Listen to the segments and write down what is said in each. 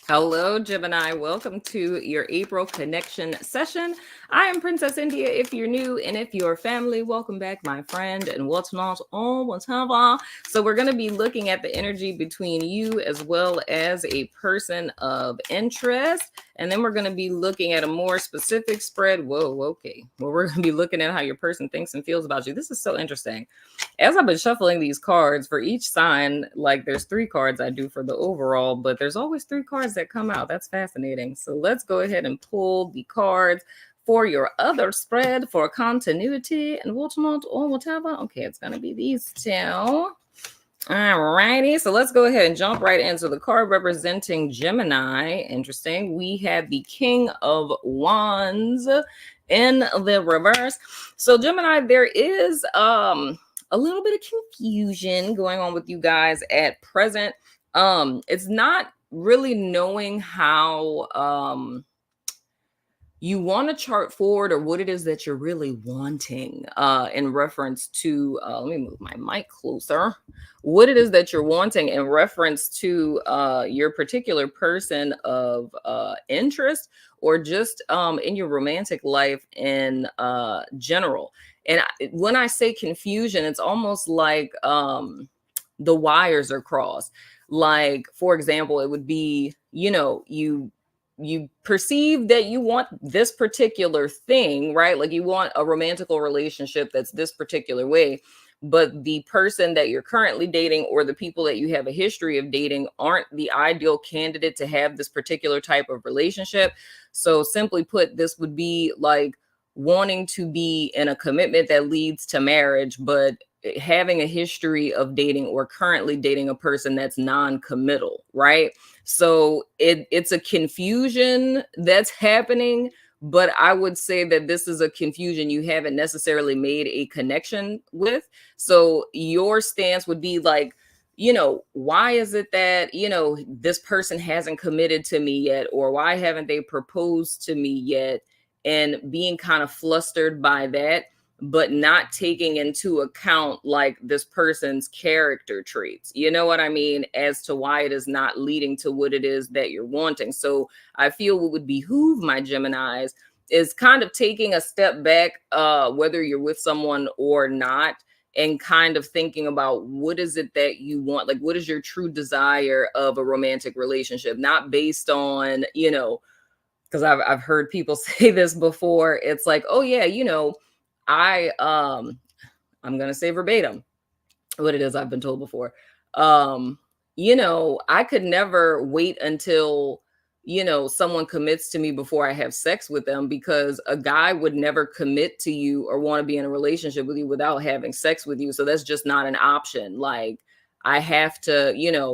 Hello, Gemini. Welcome to your April connection session. I am Princess India. If you're new and if you're family, welcome back, my friend, and what's not on whatever. So we're going to be looking at the energy between you as well as a person of interest. And then we're going to be looking at a more specific spread. Whoa, okay. Well, we're going to be looking at how your person thinks and feels about you. This is so interesting. As I've been shuffling these cards for each sign, like there's 3 cards I do for the overall, but there's always 3 cards that come out. That's fascinating. So let's go ahead and pull the cards for your other spread for continuity and whatnot or whatever. Okay, it's going to be these 2. Alrighty, so let's go ahead and jump right into the card representing Gemini. Interesting. We have the King of Wands in the reverse. So Gemini, there is a little bit of confusion going on with you guys at present. It's not really knowing how you want to chart forward or what it is that you're really wanting in reference to let me move my mic closer, what it is that you're wanting in reference to your particular person of interest, or just in your romantic life in general. And when I say confusion, it's almost like the wires are crossed. Like, for example, it would be, you perceive that you want this particular thing, right? Like you want a romantical relationship that's this particular way, but the person that you're currently dating or the people that you have a history of dating aren't the ideal candidate to have this particular type of relationship. So simply put, this would be like wanting to be in a commitment that leads to marriage, but having a history of dating or currently dating a person that's non-committal, right? So it's a confusion that's happening, but I would say that this is a confusion you haven't necessarily made a connection with. So your stance would be like, why is it that, this person hasn't committed to me yet? Or why haven't they proposed to me yet? And being kind of flustered by that, but not taking into account like this person's character traits, you know what I mean, as to why it is not leading to what it is that you're wanting. So I feel what would behoove my Geminis is kind of taking a step back, whether you're with someone or not, and kind of thinking about what is it that you want, like what is your true desire of a romantic relationship, not based on, because I've heard people say this before. It's like, oh yeah, I'm gonna say verbatim what it is I've been told before. I could never wait until someone commits to me before I have sex with them, because a guy would never commit to you or want to be in a relationship with you without having sex with you. So that's just not an option. Like I have to,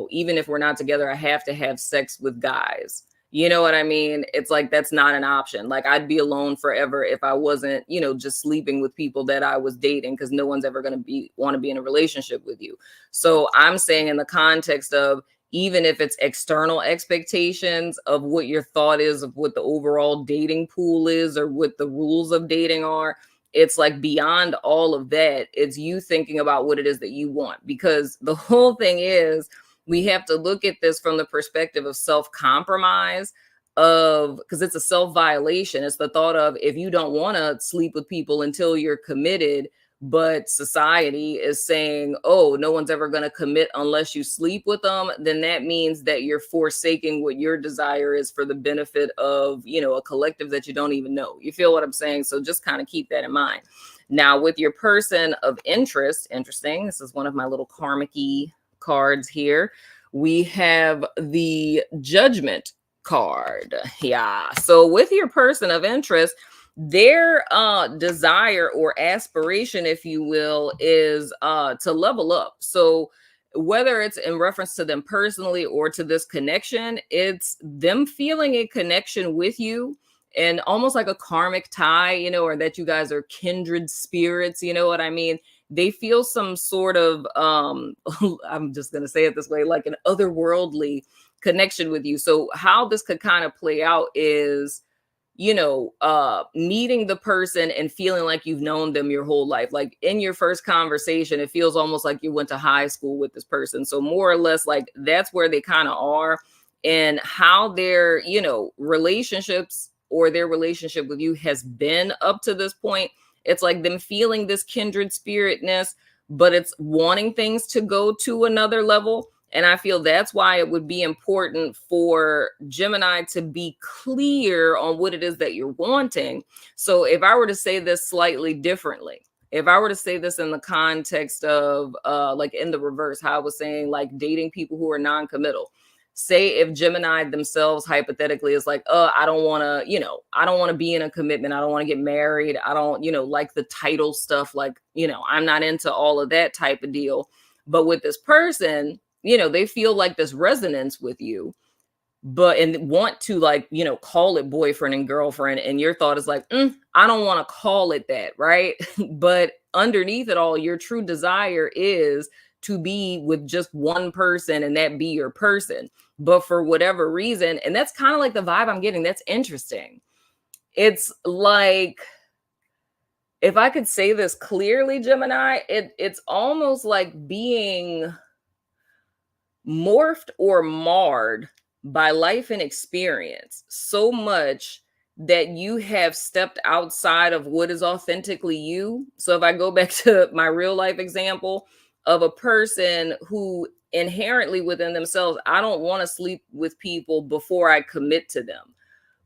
even if we're not together, I have to have sex with guys. You know what I mean? It's like, that's not an option. Like I'd be alone forever if I wasn't, just sleeping with people that I was dating, because no one's ever going to want to be in a relationship with you. So I'm saying in the context of, even if it's external expectations of what your thought is of what the overall dating pool is or what the rules of dating are, it's like beyond all of that, it's you thinking about what it is that you want. Because the whole thing is, we have to look at this from the perspective of self-compromise, because it's a self-violation. It's the thought of, if you don't want to sleep with people until you're committed, but society is saying, oh, no one's ever going to commit unless you sleep with them, then that means that you're forsaking what your desire is for the benefit of, a collective that you don't even know. You feel what I'm saying? So just kind of keep that in mind. Now, with your person of interest, interesting. This is one of my little karmic-y cards here. We have the Judgment card. Yeah. So with your person of interest, their desire or aspiration, if you will, is to level up. So whether it's in reference to them personally or to this connection, it's them feeling a connection with you, and almost like a karmic tie, or that you guys are kindred spirits, you know what I mean? They feel some sort of, I'm just going to say it this way, like an otherworldly connection with you. So how this could kind of play out is, meeting the person and feeling like you've known them your whole life. Like in your first conversation, it feels almost like you went to high school with this person. So more or less, like that's where they kind of are. and how their, relationships or their relationship with you has been up to this point. It's like them feeling this kindred spiritness, but it's wanting things to go to another level. And I feel that's why it would be important for Gemini to be clear on what it is that you're wanting. So if I were to say this slightly differently, if I were to say this in the context of like in the reverse, how I was saying like dating people who are non-committal. Say if Gemini themselves hypothetically is like, I don't want to, I don't want to be in a commitment. I don't want to get married. I don't, like the title stuff. Like, I'm not into all of that type of deal. But with this person, they feel like this resonance with you, but and want to like, call it boyfriend and girlfriend. And your thought is like, I don't want to call it that. Right. But underneath it all, your true desire is to be with just one person and that be your person. But for whatever reason, and that's kind of like the vibe I'm getting, that's interesting. It's like, if I could say this clearly, Gemini, it's almost like being morphed or marred by life and experience so much that you have stepped outside of what is authentically you. So if I go back to my real life example of a person who inherently within themselves, I don't want to sleep with people before I commit to them.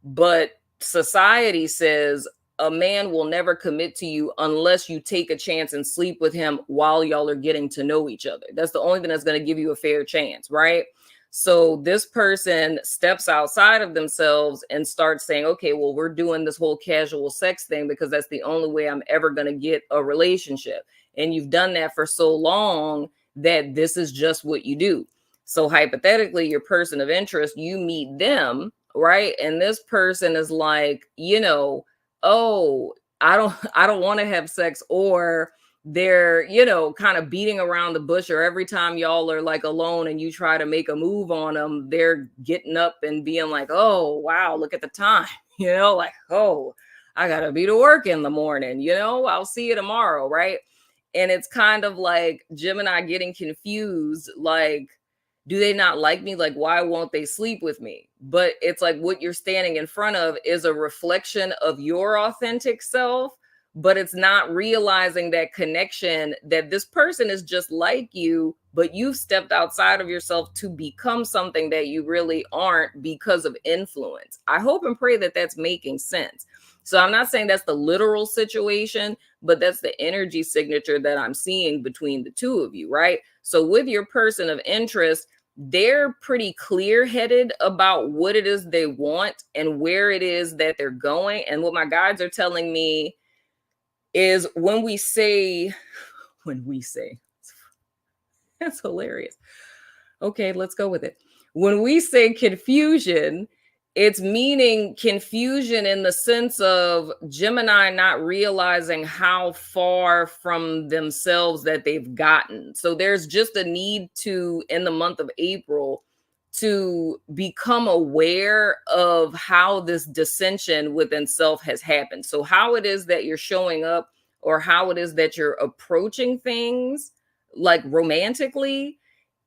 But society says a man will never commit to you unless you take a chance and sleep with him while y'all are getting to know each other. That's the only thing that's going to give you a fair chance, right? So this person steps outside of themselves and starts saying, okay, well, we're doing this whole casual sex thing because that's the only way I'm ever going to get a relationship. And you've done that for so long that this is just what you do. So hypothetically, your person of interest, you meet them, right? And this person is like, oh, I don't want to have sex, or they're, kind of beating around the bush, or every time y'all are like alone and you try to make a move on them, they're getting up and being like, oh, wow, look at the time, like, oh, I gotta be to work in the morning, I'll see you tomorrow, right? And it's kind of like Gemini getting confused, like, do they not like me? Like, why won't they sleep with me? But it's like what you're standing in front of is a reflection of your authentic self, but it's not realizing that connection, that this person is just like you, but you've stepped outside of yourself to become something that you really aren't because of influence. I hope and pray that that's making sense. So I'm not saying that's the literal situation, but that's the energy signature that I'm seeing between the two of you, right? So with your person of interest, they're pretty clear-headed about what it is they want and where it is that they're going. And what my guides are telling me is when we say, that's hilarious. Okay, let's go with it. When we say confusion, it's meaning confusion in the sense of Gemini not realizing how far from themselves that they've gotten. So there's just a need to, in the month of April, to become aware of how this dissension within self has happened. So how it is that you're showing up, or how it is that you're approaching things like romantically,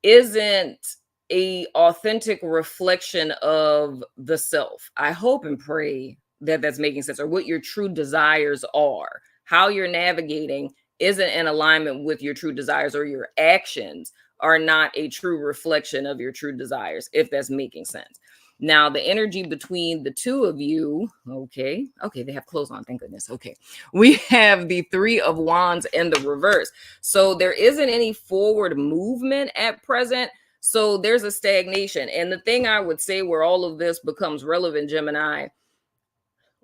isn't a authentic reflection of the self. I hope and pray that that's making sense, or what your true desires are. How you're navigating isn't in alignment with your true desires, or your actions are not a true reflection of your true desires, if that's making sense. Now, the energy between the two of you, okay, they have clothes on, thank goodness. Okay, we have the Three of Wands in the reverse. So there isn't any forward movement at present. So there's a stagnation. And the thing I would say where all of this becomes relevant, Gemini,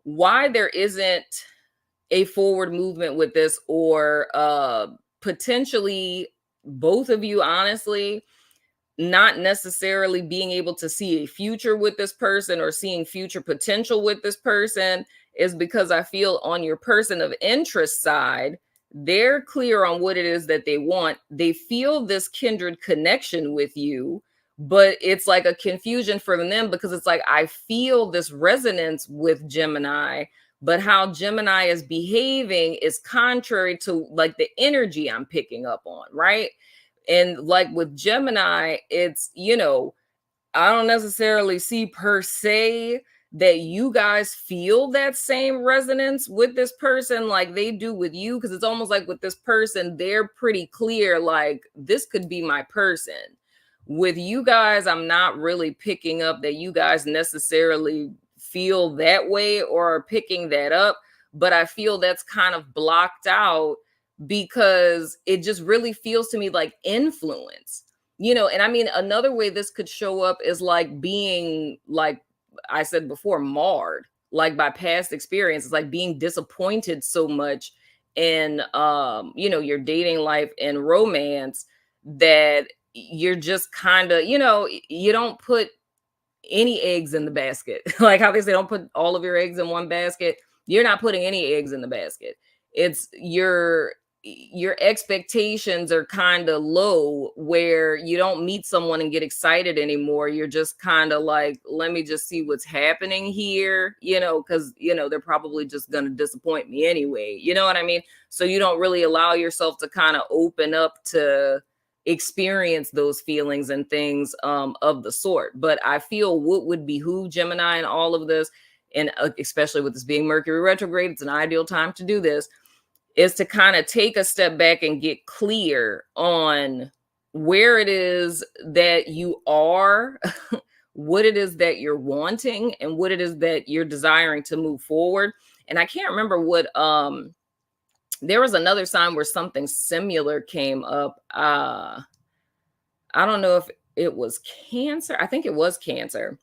why there isn't a forward movement with this, or potentially both of you, honestly, not necessarily being able to see a future with this person or seeing future potential with this person, is because I feel on your person of interest side, they're clear on what it is that they want. They feel this kindred connection with you, but it's like a confusion from them, because it's like, I feel this resonance with Gemini, but how Gemini is behaving is contrary to like the energy I'm picking up on, right? And like with Gemini, it's, I don't necessarily see per se that you guys feel that same resonance with this person like they do with you, because it's almost like with this person they're pretty clear like this could be my person. With you guys, I'm not really picking up that you guys necessarily feel that way or are picking that up, but I feel that's kind of blocked out because it just really feels to me like influence. And I mean, another way this could show up is like being, like I said before, marred like by past experiences, like being disappointed so much in your dating life and romance that you're just kind of, you don't put any eggs in the basket. Like how they say, don't put all of your eggs in one basket. You're not putting any eggs in the basket. It's your expectations are kind of low where you don't meet someone and get excited anymore. You're just kind of like, let me just see what's happening here, because they're probably just going to disappoint me anyway. You know what I mean? So you don't really allow yourself to kind of open up to experience those feelings and things of the sort. But I feel what would behoove Gemini in all of this, and especially with this being Mercury retrograde, it's an ideal time to do this, is to kind of take a step back and get clear on where it is that you are, what it is that you're wanting, and what it is that you're desiring to move forward. And I can't remember what there was another sign where something similar came up. I don't know if it was Cancer. I think it was Cancer.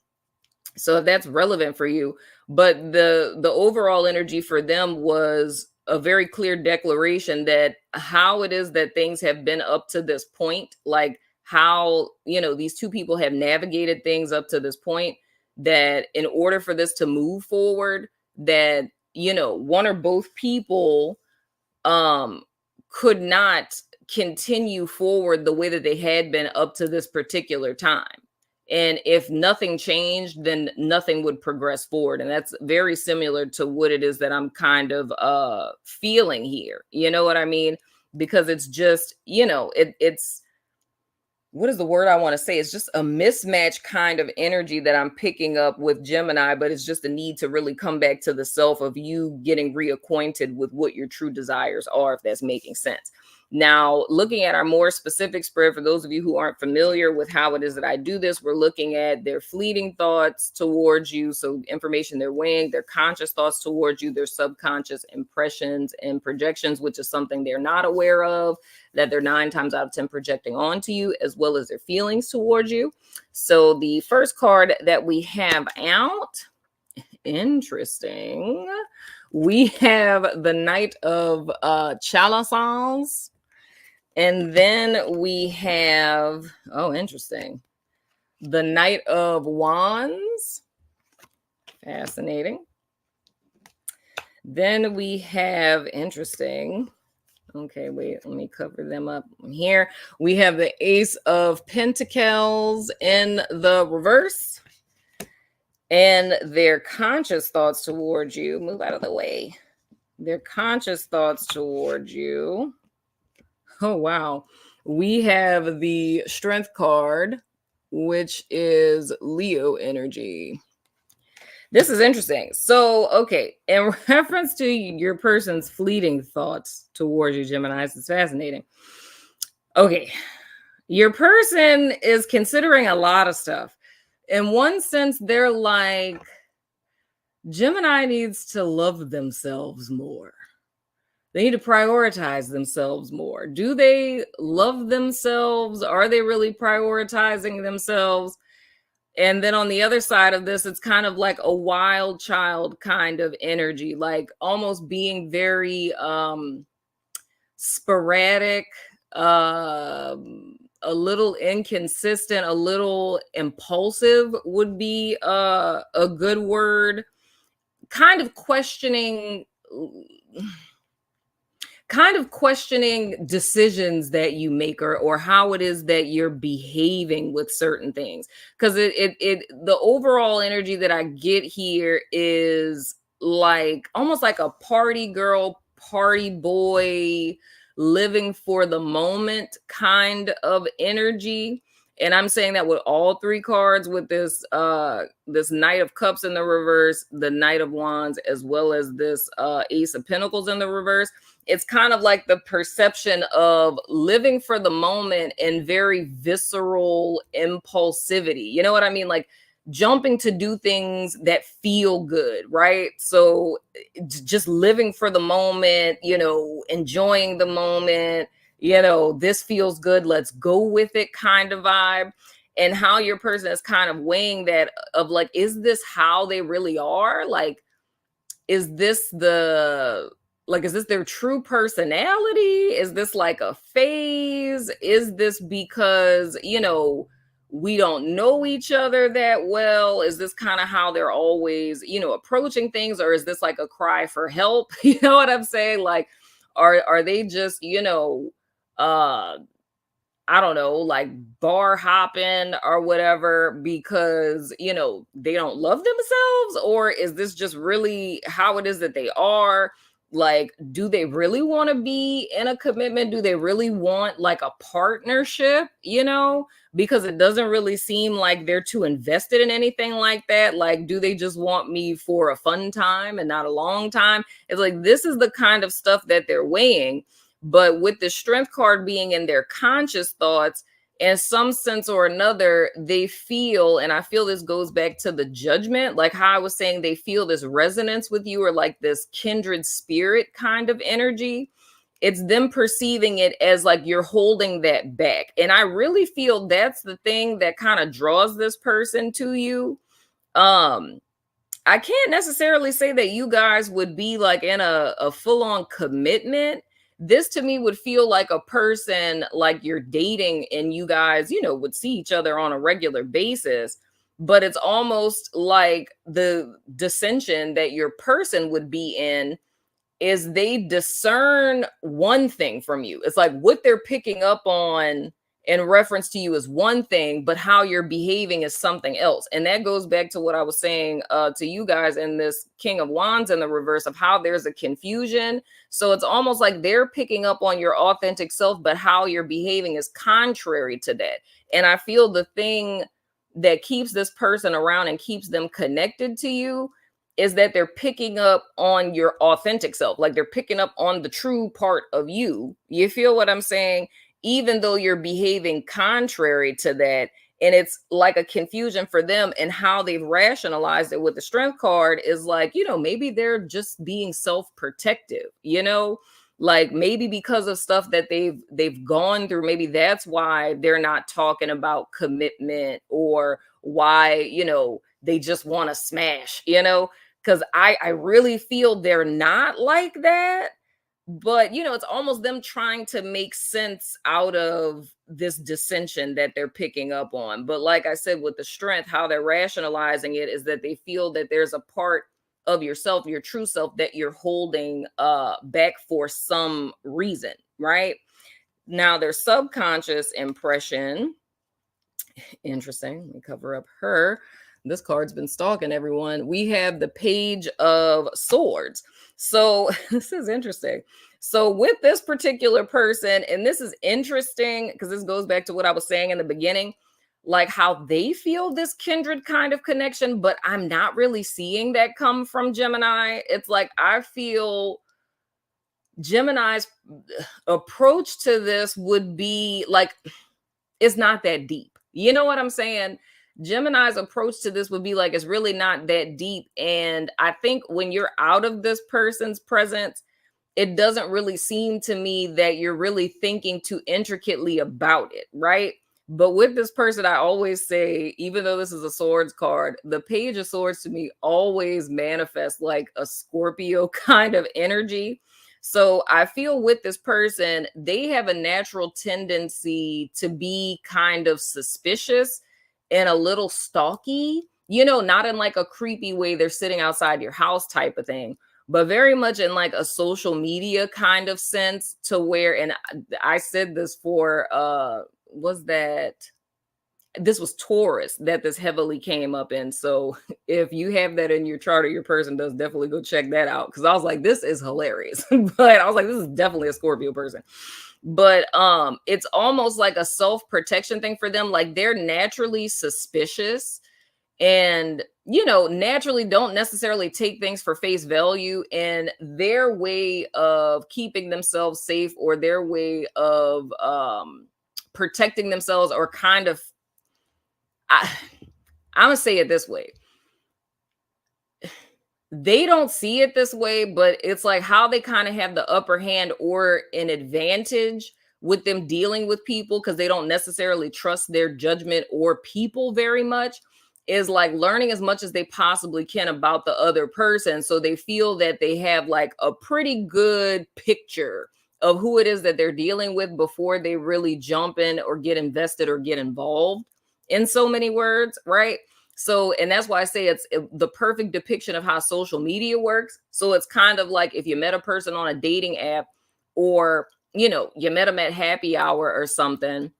So if that's relevant for you, but the overall energy for them was a very clear declaration that how it is that things have been up to this point, like how, these two people have navigated things up to this point, that in order for this to move forward, that, one or both people could not continue forward the way that they had been up to this particular time. And if nothing changed, then nothing would progress forward. And that's very similar to what it is that I'm kind of feeling here. You know what I mean? Because it's just, it's, what is the word I want to say? It's just a mismatch kind of energy that I'm picking up with Gemini, but it's just a need to really come back to the self of you getting reacquainted with what your true desires are, if that's making sense. Now, looking at our more specific spread, for those of you who aren't familiar with how it is that I do this, we're looking at their fleeting thoughts towards you. So information they're weighing, their conscious thoughts towards you, their subconscious impressions and projections, which is something they're not aware of, that they're 9 times out of 10 projecting onto you, as well as their feelings towards you. So the first card that we have out, interesting, we have the Knight of Chalices. And then we have, interesting, the Knight of Wands. Fascinating. Then we have, interesting. Okay, wait, let me cover them up here. We have the Ace of Pentacles in the reverse. And their conscious thoughts towards you. Move out of the way. Their conscious thoughts towards you. Oh, wow. We have the Strength card, which is Leo energy. This is interesting. So, okay, in reference to your person's fleeting thoughts towards you, Gemini, it's fascinating. Okay, your person is considering a lot of stuff. In one sense, they're like, Gemini needs to love themselves more. They need to prioritize themselves more. Do they love themselves? Are they really prioritizing themselves? And then on the other side of this, it's kind of like a wild child kind of energy, like almost being very sporadic, a little inconsistent, a little impulsive would be a good word. Kind of questioning decisions that you make, or how it is that you're behaving with certain things. Because the overall energy that I get here is like almost like a party girl, party boy, living for the moment kind of energy. And I'm saying that with all three cards, with this Knight of Cups in the reverse, the Knight of Wands, as well as this Ace of Pentacles in the reverse. It's kind of like the perception of living for the moment and very visceral impulsivity. You know what I mean? Like jumping to do things that feel good, right? So just living for the moment, enjoying the moment, this feels good, let's go with it kind of vibe. And how your person is kind of weighing that of like, is this how they really are? Like, is this is this their true personality? Is this like a phase? Is this because, we don't know each other that well? Is this kind of how they're always, approaching things? Or is this like a cry for help? You know what I'm saying? Like, are they just, uh I don't know, like bar hopping or whatever because, they don't love themselves? Or is this just really how it is that they are? Like, do they really want to be in a commitment? Do they really want like a partnership, Because it doesn't really seem like they're too invested in anything like that. Like, do they just want me for a fun time and not a long time? It's like, this is the kind of stuff that they're weighing. But with the Strength card being in their conscious thoughts, in some sense or another, they feel, and I feel this goes back to the Judgment, like how I was saying, they feel this resonance with you or like this kindred spirit kind of energy. It's them perceiving it as like you're holding that back. And I really feel that's the thing that kind of draws this person to you. I can't necessarily say that you guys would be like in a full-on commitment. This to me would feel like a person like you're dating and you guys, would see each other on a regular basis. But it's almost like the dissension that your person would be in is they discern one thing from you. It's like what they're picking up on in reference to you is one thing, but how you're behaving is something else. And that goes back to what I was saying to you guys in this King of Wands in the reverse of how there's a confusion. So it's almost like they're picking up on your authentic self, but how you're behaving is contrary to that. And I feel the thing that keeps this person around and keeps them connected to you is that they're picking up on your authentic self. Like they're picking up on the true part of you. You feel what I'm saying? Even though you're behaving contrary to that. And it's like a confusion for them, and how they've rationalized it with the Strength card is like, maybe they're just being self-protective, like maybe because of stuff that they've gone through. Maybe that's why they're not talking about commitment, or why, they just want to smash, because I really feel they're not like that. But, it's almost them trying to make sense out of this dissension that they're picking up on. But like I said, with the Strength, how they're rationalizing it is that they feel that there's a part of yourself, your true self, that you're holding back for some reason, right? Now, their subconscious impression, interesting. Let me cover up her. This card's been stalking everyone. We have the Page of Swords. So this is interesting. So with this particular person, and this is interesting because this goes back to what I was saying in the beginning, like how they feel this kindred kind of connection, but I'm not really seeing that come from Gemini. It's like I feel Gemini's approach to this would be like, it's not that deep. You know what I'm saying? Gemini's approach to this would be like, it's really not that deep. And I think when you're out of this person's presence, it doesn't really seem to me that you're really thinking too intricately about it, right? But with this person, I always say, even though this is a Swords card, the Page of Swords to me always manifests like a Scorpio kind of energy. So I feel with this person, they have a natural tendency to be kind of suspicious and a little stalky, not in like a creepy way, they're sitting outside your house type of thing, but very much in like a social media kind of sense, to where, and I said this for, was that this was Taurus that this heavily came up in. So if you have that in your chart or your person does, definitely go check that out. Cause I was like, this is hilarious. But I was like, this is definitely a Scorpio person. But it's almost like a self-protection thing for them. Like they're naturally suspicious and naturally don't necessarily take things for face value, and their way of keeping themselves safe or their way of protecting themselves or kind of I'm gonna say it this way. They don't see it this way, but it's like how they kind of have the upper hand or an advantage with them dealing with people because they don't necessarily trust their judgment or people very much, is like learning as much as they possibly can about the other person. So they feel that they have like a pretty good picture of who it is that they're dealing with before they really jump in or get invested or get involved, in so many words, right? So, and that's why I say it's the perfect depiction of how social media works. So it's kind of like if you met a person on a dating app, or, you met them at happy hour or something,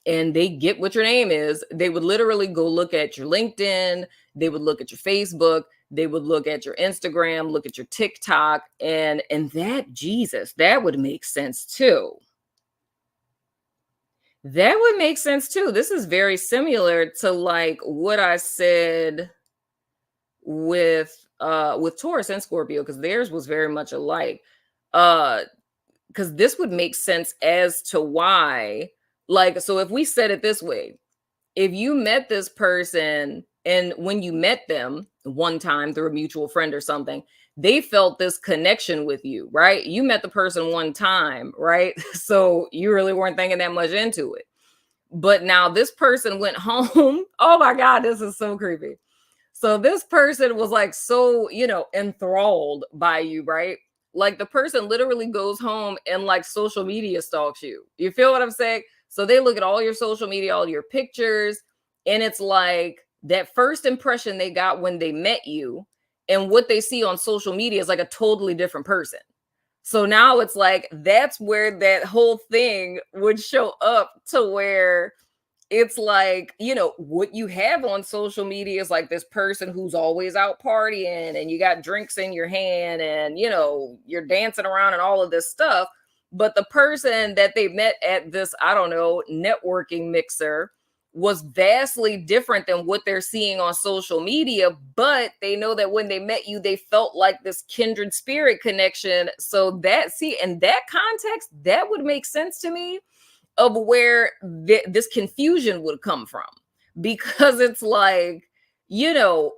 and they get what your name is, they would literally go look at your LinkedIn, they would look at your Facebook, they would look at your Instagram, look at your TikTok, and that, Jesus, that would make sense too. That would make sense too. This is very similar to like what I said with Taurus and Scorpio, because theirs was very much alike. Because this would make sense as to why, like, so if we said it this way, if you met this person and when you met them one time through a mutual friend or something, they felt this connection with you, right? You met the person one time, right? So you really weren't thinking that much into it. But now this person went home. Oh my God, this is so creepy. So this person was like so, enthralled by you, right? Like the person literally goes home and like social media stalks you. You feel what I'm saying? So they look at all your social media, all your pictures, and it's like that first impression they got when they met you and what they see on social media is like a totally different person. So now it's like that's where that whole thing would show up, to where it's like, what you have on social media is like this person who's always out partying and you got drinks in your hand and, you're dancing around and all of this stuff. But the person that they met at this, I don't know, networking mixer was vastly different than what they're seeing on social media. But they know that when they met you, they felt like this kindred spirit connection. So in that context, that would make sense to me of where this confusion would come from, because it's like,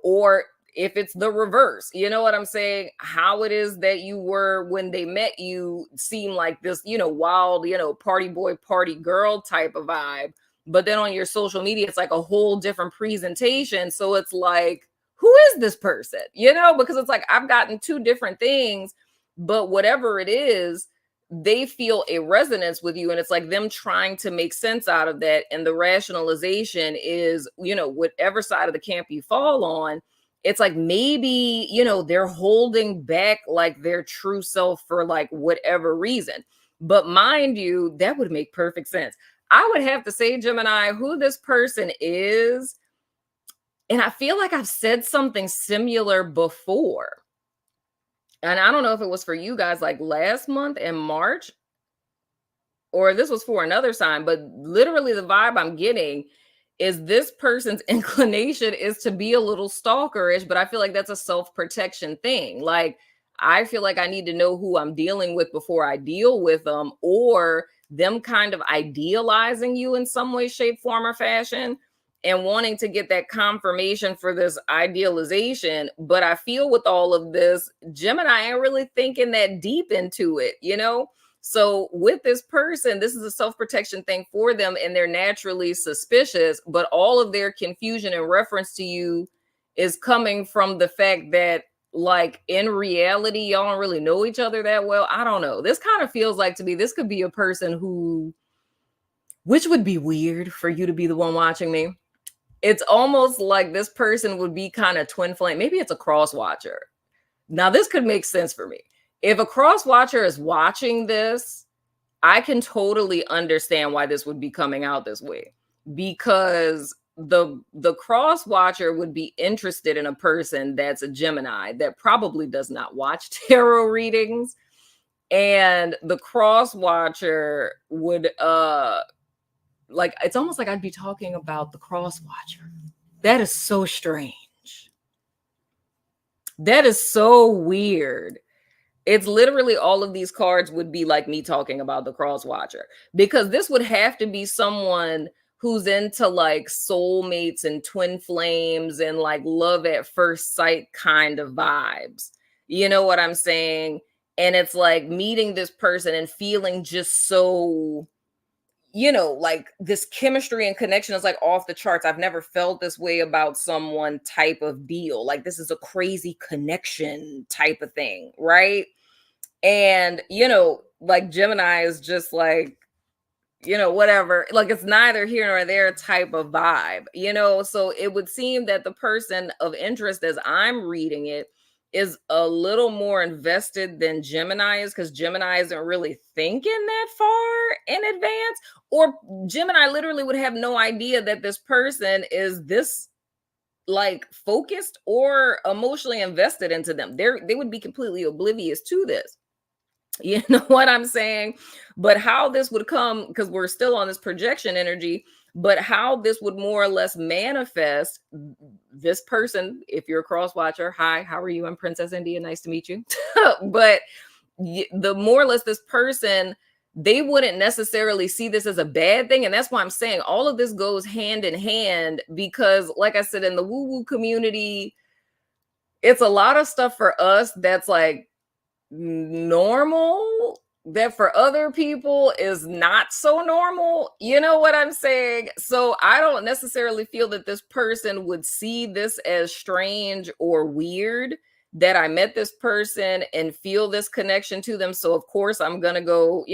or if it's the reverse, you know what I'm saying? How it is that you were when they met you seem like this, wild, party boy, party girl type of vibe. But then on your social media, it's like a whole different presentation. So it's like, who is this person? Because it's like, I've gotten two different things, but whatever it is, they feel a resonance with you, and it's like them trying to make sense out of that. And the rationalization is, whatever side of the camp you fall on, it's like maybe, they're holding back like their true self for like whatever reason. But mind you, that would make perfect sense. I would have to say, Gemini, who this person is, and I feel like I've said something similar before. And I don't know if it was for you guys like last month in March, or this was for another sign, but literally the vibe I'm getting is this person's inclination is to be a little stalkerish, but I feel like that's a self-protection thing. Like, I feel like I need to know who I'm dealing with before I deal with them, or them kind of idealizing you in some way, shape, form, or fashion, and wanting to get that confirmation for this idealization. But I feel with all of this, Gemini ain't really thinking that deep into it, So with this person, this is a self-protection thing for them, and they're naturally suspicious, but all of their confusion in reference to you is coming from the fact that, like, in reality, y'all don't really know each other that well. I don't know. This kind of feels like, to me, this could be a person who, which would be weird for you to be the one watching me. It's almost like this person would be kind of twin flame. Maybe it's a cross watcher. Now, this could make sense for me. If a cross watcher is watching this, I can totally understand why this would be coming out this way. because the cross watcher would be interested in a person that's a Gemini that probably does not watch tarot readings, and the cross watcher would like, it's almost like I'd be talking about the cross watcher. That is so strange. That is so weird. It's literally all of these cards would be like me talking about the cross watcher, because this would have to be someone who's into like soulmates and twin flames and like love at first sight kind of vibes. You know what I'm saying? And it's like meeting this person and feeling just so, like this chemistry and connection is like off the charts. I've never felt this way about someone type of deal. Like this is a crazy connection type of thing, right? And, like Gemini is just like, whatever. Like it's neither here nor there type of vibe, So it would seem that the person of interest, as I'm reading it, is a little more invested than Gemini is, because Gemini isn't really thinking that far in advance. Or Gemini literally would have no idea that this person is this like focused or emotionally invested into them. They would be completely oblivious to this. You know what I'm saying? But how this would come, because we're still on this projection energy, but how this would more or less manifest this person, if you're a cross watcher, hi, how are you? I'm Princess India. Nice to meet you. But the more or less this person, they wouldn't necessarily see this as a bad thing. And that's why I'm saying all of this goes hand in hand, because like I said, in the woo-woo community, it's a lot of stuff for us that's like normal that for other people is not so normal. You know what I'm saying? So I don't necessarily feel that this person would see this as strange or weird that I met this person and feel this connection to them. So of course I'm going to go,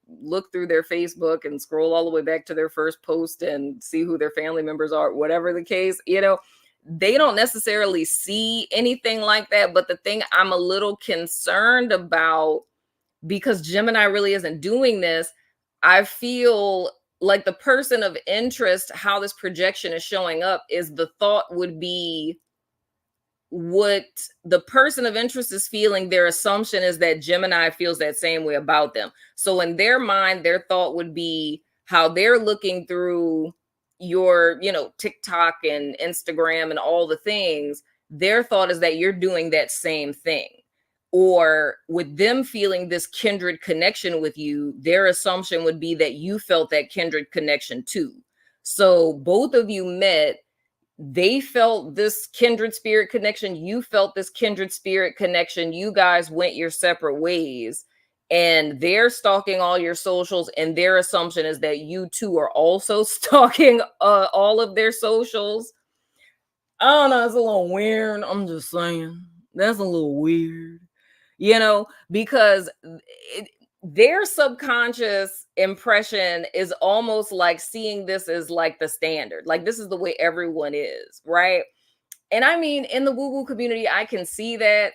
look through their Facebook and scroll all the way back to their first post and see who their family members are, whatever the case, they don't necessarily see anything like that. But the thing I'm a little concerned about, because Gemini really isn't doing this, I feel like the person of interest, how this projection is showing up is the thought would be what the person of interest is feeling. Their assumption is that Gemini feels that same way about them. So in their mind, their thought would be how they're looking through your, TikTok and Instagram and all the things. Their thought is that you're doing that same thing. Or with them feeling this kindred connection with you, their assumption would be that you felt that kindred connection too. So both of you met, they felt this kindred spirit connection, you felt this kindred spirit connection, you guys went your separate ways, and they're stalking all your socials, and their assumption is that you two are also stalking all of their socials. I don't know, it's a little weird. I'm just saying, that's a little weird, because their subconscious impression is almost like seeing this as like the standard, like this is the way everyone is, right? And I mean, in the woo-woo community, I can see that.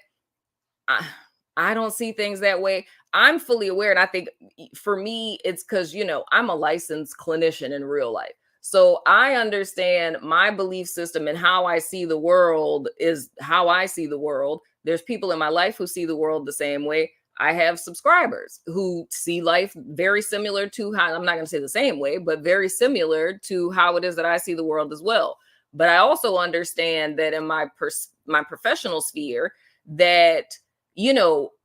I don't see things that way. I'm fully aware, and I think for me, it's because I'm a licensed clinician in real life. So I understand my belief system and how I see the world is how I see the world. There's people in my life who see the world the same way. I have subscribers who see life very similar to how, I'm not going to say the same way, but very similar to how it is that I see the world as well. But I also understand that in my professional sphere that,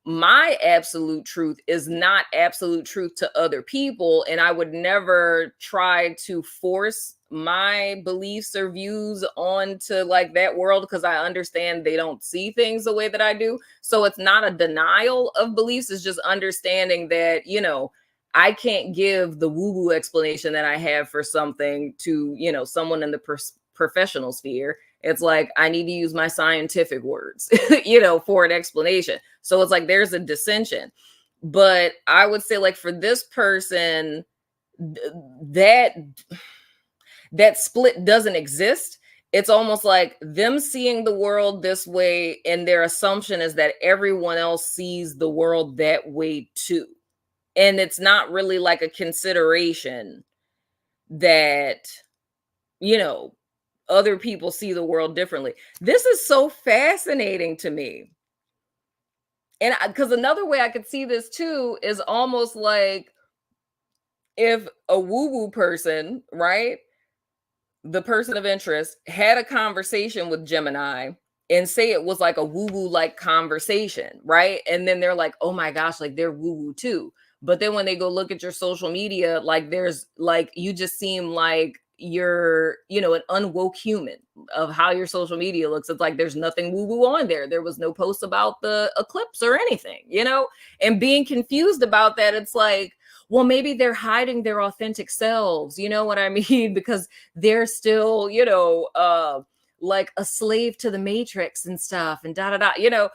my absolute truth is not absolute truth to other people. And I would never try to force my beliefs or views onto like that world, because I understand they don't see things the way that I do. So it's not a denial of beliefs. It's just understanding that, I can't give the woo-woo explanation that I have for something to, someone in the professional sphere. It's like I need to use my scientific words, for an explanation. So it's like there's a dissension. But I would say, like, for this person, that split doesn't exist. It's almost like them seeing the world this way, and their assumption is that everyone else sees the world that way too. And it's not really like a consideration that you know, other people see the world differently. This is so fascinating to me. And because another way I could see this too is almost like if a woo woo person, right? The person of interest had a conversation with Gemini and say it was like a woo woo like conversation, right? And then they're like, oh my gosh, like they're woo woo too. But then when they go look at your social media, like there's like, you just seem like you're, an unwoke human of how your social media looks. It's like there's nothing woo woo on there. There was no post about the eclipse or anything, and being confused about that. It's like, well, maybe they're hiding their authentic selves. You know what I mean? Because they're still, like a slave to the matrix and stuff and da da da,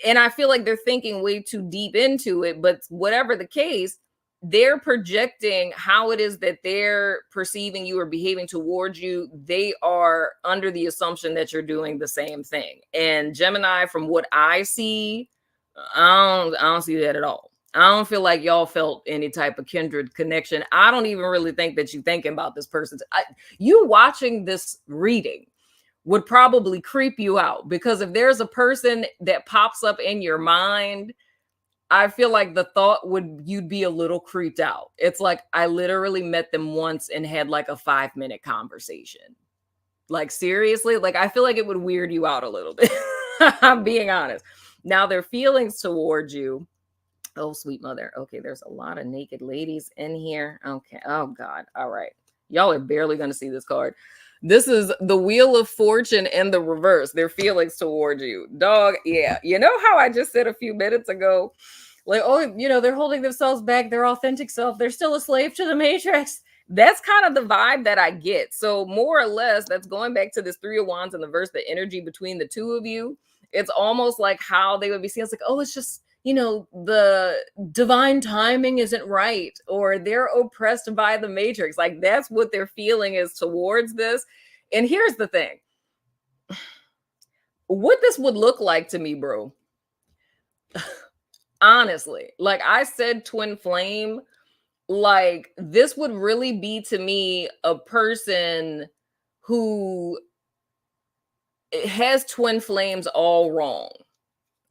and I feel like they're thinking way too deep into it. But whatever the case, they're projecting how it is that they're perceiving you or behaving towards you. They are under the assumption that you're doing the same thing. And Gemini, from what I see, I don't see that at all. I don't feel like y'all felt any type of kindred connection. I don't even really think that you thinking about this person. You watching this reading would probably creep you out, because if there's a person that pops up in your mind, I feel like the thought would, you'd be a little creeped out. It's like, I literally met them once and had like a 5-minute conversation. Like, seriously, like I feel like it would weird you out a little bit. I'm being honest. Now, their feelings towards you. Oh, sweet mother. Okay, there's a lot of naked ladies in here. Okay. Oh, God. All right. Y'all are barely going to see this card. This is the Wheel of Fortune in the reverse. Their feelings towards you. Dog, yeah. You know how I just said a few minutes ago, like, oh, they're holding themselves back, their authentic self. They're still a slave to the matrix. That's kind of the vibe that I get. So more or less, that's going back to this Three of Wands in the verse, the energy between the two of you. It's almost like how they would be seen. It's like, oh, it's just, the divine timing isn't right, or they're oppressed by the matrix. Like, that's what their feeling is towards this. And here's the thing. What this would look like to me, bro, honestly, like I said, twin flame, like this would really be to me a person who has twin flames all wrong,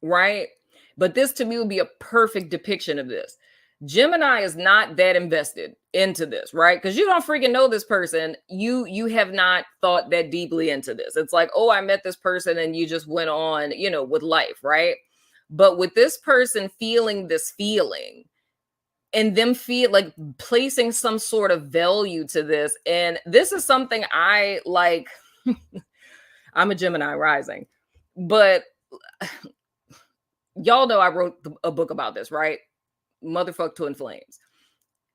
right? But this to me would be a perfect depiction of this. Gemini is not that invested into this, right? Because you don't freaking know this person. You have not thought that deeply into this. It's like, oh, I met this person and you just went on, with life, right? But with this person feeling this feeling and them feel like placing some sort of value to this. And this is something I like. I'm a Gemini rising, but y'all know I wrote a book about this, right? Motherfuck twin flames.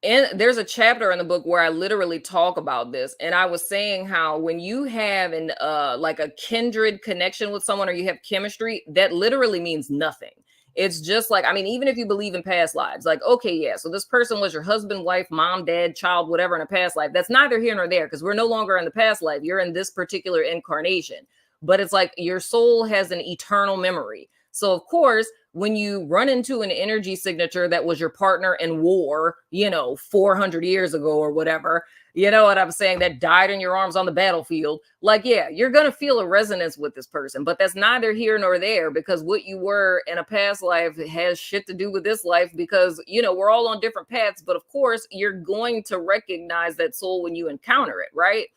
And there's a chapter in the book where I literally talk about this. And I was saying how when you have an like a kindred connection with someone, or you have chemistry, that literally means nothing. It's just like, I mean, even if you believe in past lives, like, okay, yeah, so this person was your husband, wife, mom, dad, child, whatever in a past life. That's neither here nor there, because we're no longer in the past life. You're in this particular incarnation. But it's like your soul has an eternal memory. So, of course, when you run into an energy signature that was your partner in war, 400 years ago or whatever, you know what I'm saying, that died in your arms on the battlefield, like, yeah, you're going to feel a resonance with this person. But that's neither here nor there, because what you were in a past life has shit to do with this life, because, we're all on different paths. But of course, you're going to recognize that soul when you encounter it, right?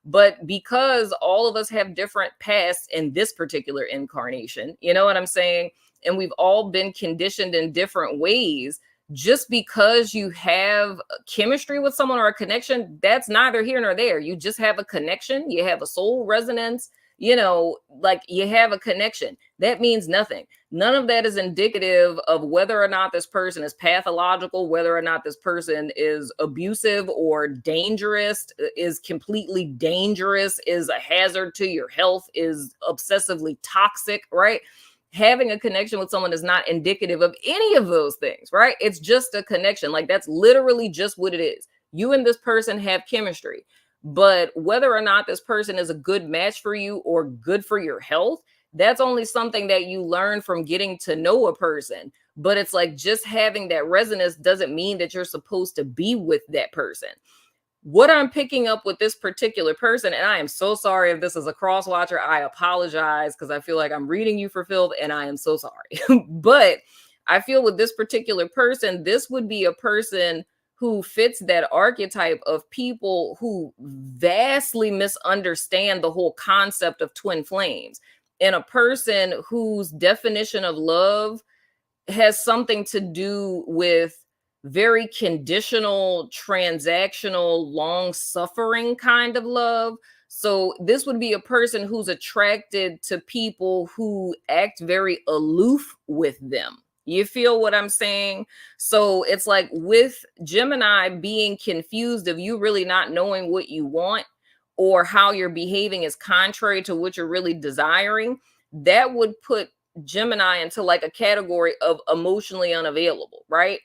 But because all of us have different pasts in this particular incarnation, you know what I'm saying? And we've all been conditioned in different ways. Just because you have chemistry with someone or a connection, that's neither here nor there. You just have a connection. You have a soul resonance, like you have a connection. That means nothing. None of that is indicative of whether or not this person is pathological, whether or not this person is abusive or dangerous, is completely dangerous, is a hazard to your health, is obsessively toxic, right? Having a connection with someone is not indicative of any of those things, right? It's just a connection. Like, that's literally just what it is. You and this person have chemistry. But whether or not this person is a good match for you or good for your health, that's only something that you learn from getting to know a person. But it's like, just having that resonance doesn't mean that you're supposed to be with that person. what I'm picking up with this particular person, and I am so sorry if this is a cross watcher. I apologize because I feel like I'm reading you for filth, and I am so sorry. But I feel with this particular person, this would be a person who fits that archetype of people who vastly misunderstand the whole concept of twin flames, and a person whose definition of love has something to do with very conditional, transactional, long suffering kind of love. So this would be a person who's attracted to people who act very aloof with them. You feel what I'm saying? So it's like with Gemini being confused of you really not knowing what you want or how you're behaving is contrary to what you're really desiring, that would put Gemini into like a category of emotionally unavailable, right?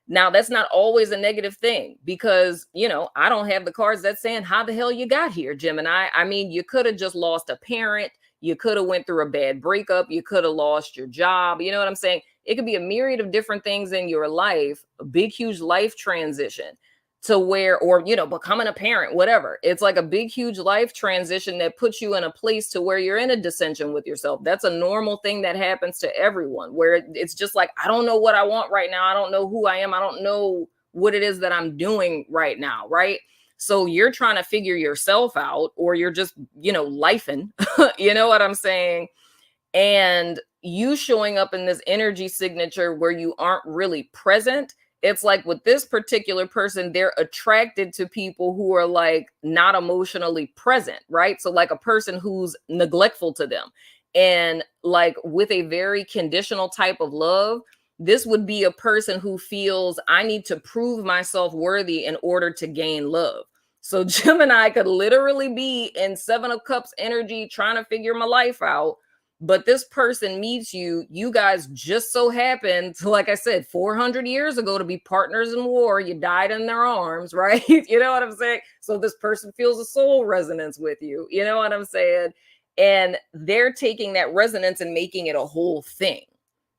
Now, that's not always a negative thing because, I don't have the cards that's saying how the hell you got here, Gemini. I mean, you could have just lost a parent. You could have went through a bad breakup. You could have lost your job. You know what I'm saying? It could be a myriad of different things in your life, a big, huge life transition to where, or, becoming a parent, whatever. It's like a big, huge life transition that puts you in a place to where you're in a dissension with yourself. That's a normal thing that happens to everyone, where it's just like, I don't know what I want right now. I don't know who I am. I don't know what it is that I'm doing right now. Right. So you're trying to figure yourself out, or you're just, lifing, you know what I'm saying? And you showing up in this energy signature where you aren't really present. It's like with this particular person, they're attracted to people who are like not emotionally present, right? So like a person who's neglectful to them. And like with a very conditional type of love, this would be a person who feels I need to prove myself worthy in order to gain love. So Gemini could literally be in Seven of Cups energy, trying to figure my life out, but this person meets you, you guys just so happen to, like I said, 400 years ago to be partners in war. You died in their arms, right? You know what I'm saying? So this person feels a soul resonance with you. You know what I'm saying? And they're taking that resonance and making it a whole thing.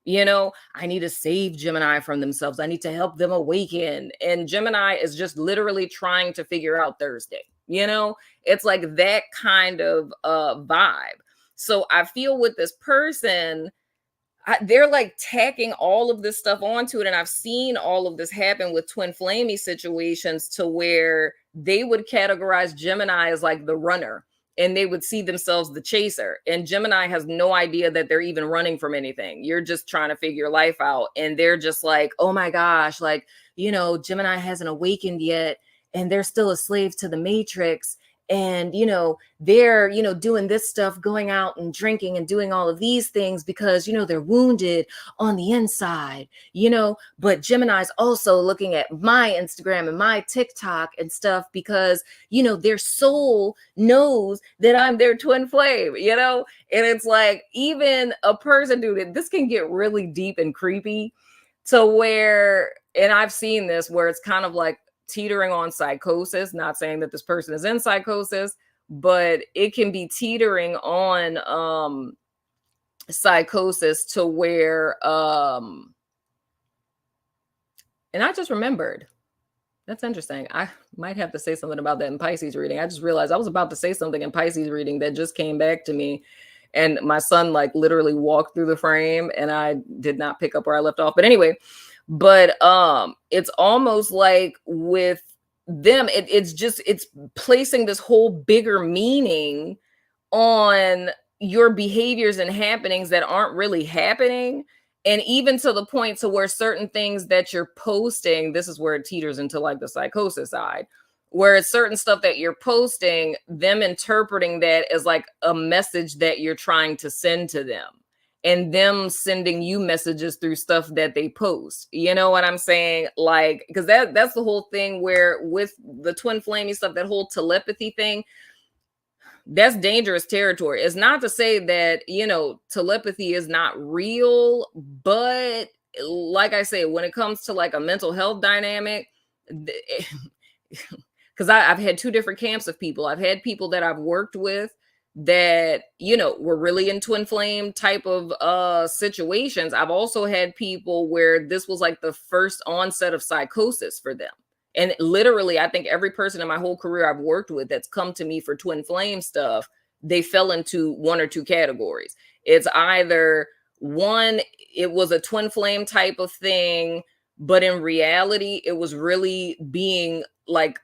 I need to save Gemini from themselves. I need to help them awaken. And Gemini is just literally trying to figure out Thursday. It's like that kind of vibe. So I feel with this person, they're like tacking all of this stuff onto it. And I've seen all of this happen with twin flamey situations to where they would categorize Gemini as like the runner, and they would see themselves the chaser. And Gemini has no idea that they're even running from anything. You're just trying to figure your life out. And they're just like, oh my gosh, like, Gemini hasn't awakened yet. And they're still a slave to the matrix. And, they're, doing this stuff, going out and drinking and doing all of these things because, they're wounded on the inside, but Gemini's also looking at my Instagram and my TikTok and stuff because, their soul knows that I'm their twin flame, and it's like, even a person, dude, this can get really deep and creepy to where, and I've seen this where it's kind of like, teetering on psychosis, not saying that this person is in psychosis, but it can be teetering on psychosis to where and I just remembered, that's interesting. I might have to say something about that in Pisces reading. I just realized I was about to say something in Pisces reading that just came back to me, and my son like literally walked through the frame and I did not pick up where I left off. But anyway, but it's almost like with them, it's placing this whole bigger meaning on your behaviors and happenings that aren't really happening. And even to the point to where certain things that you're posting, this is where it teeters into like the psychosis side, where it's certain stuff that you're posting, them interpreting that as like a message that you're trying to send to them, and them sending you messages through stuff that they post. You know what I'm saying? Like, because that's the whole thing where with the twin flamey stuff, that whole telepathy thing, that's dangerous territory. It's not to say that, telepathy is not real, but like I say, when it comes to like a mental health dynamic, because I've had two different camps of people. I've had people that I've worked with that, were really in twin flame type of situations. I've also had people where this was like the first onset of psychosis for them. And literally, I think every person in my whole career I've worked with that's come to me for twin flame stuff, they fell into one or two categories. It's either one, it was a twin flame type of thing, but in reality, it was really being like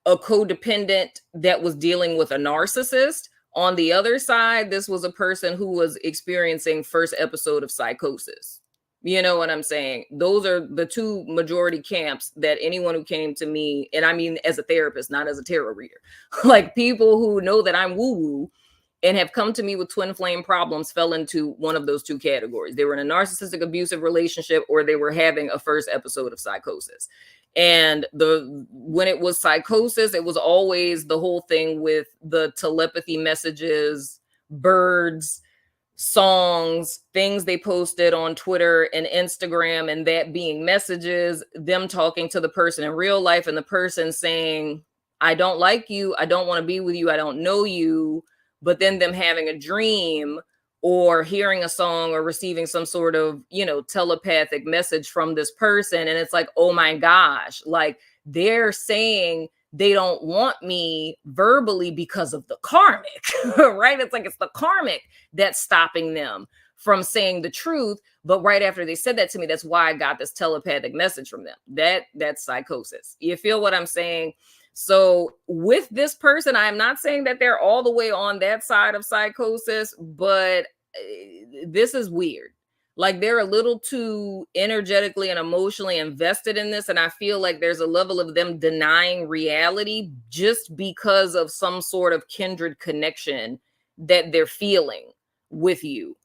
a codependent that was dealing with a narcissist. On the other side, this was a person who was experiencing first episode of psychosis. You know what I'm saying? Those are the two majority camps that anyone who came to me, and I mean as a therapist, not as a tarot reader, like people who know that I'm woo woo and have come to me with twin flame problems fell into one of those two categories. They were in a narcissistic abusive relationship, or they were having a first episode of psychosis. And when it was psychosis, it was always the whole thing with the telepathy messages, birds, songs, things they posted on Twitter and Instagram, and that being messages, them talking to the person in real life, and the person saying, I don't like you, I don't want to be with you, I don't know you, but then them having a dream or hearing a song or receiving some sort of, telepathic message from this person. And it's like, oh my gosh, like they're saying they don't want me verbally because of the karmic, right? It's like it's the karmic that's stopping them from saying the truth. But right after they said that to me, that's why I got this telepathic message from them. That's psychosis. You feel what I'm saying? So with this person, I'm not saying that they're all the way on that side of psychosis, but this is weird. Like they're a little too energetically and emotionally invested in this. And I feel like there's a level of them denying reality just because of some sort of kindred connection that they're feeling with you.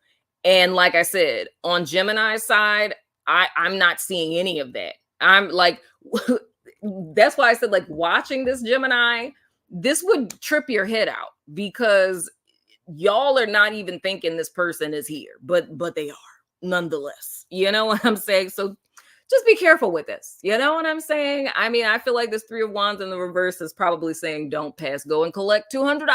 And like I said, on Gemini's side, I'm not seeing any of that. I'm like, that's why I said, like, watching this Gemini, this would trip your head out because y'all are not even thinking this person is here, but they are nonetheless. You know what I'm saying? So just be careful with this. You know what I'm saying? I mean, I feel like this Three of Wands in the reverse is probably saying don't pass go and collect $200.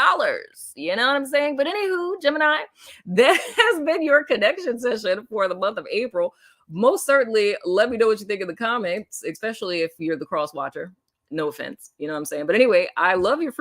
You know what I'm saying? But anywho, Gemini, that has been your connection session for the month of April. Most certainly, let me know what you think in the comments, especially if you're the cross watcher. No offense. You know what I'm saying? But anyway, I love your free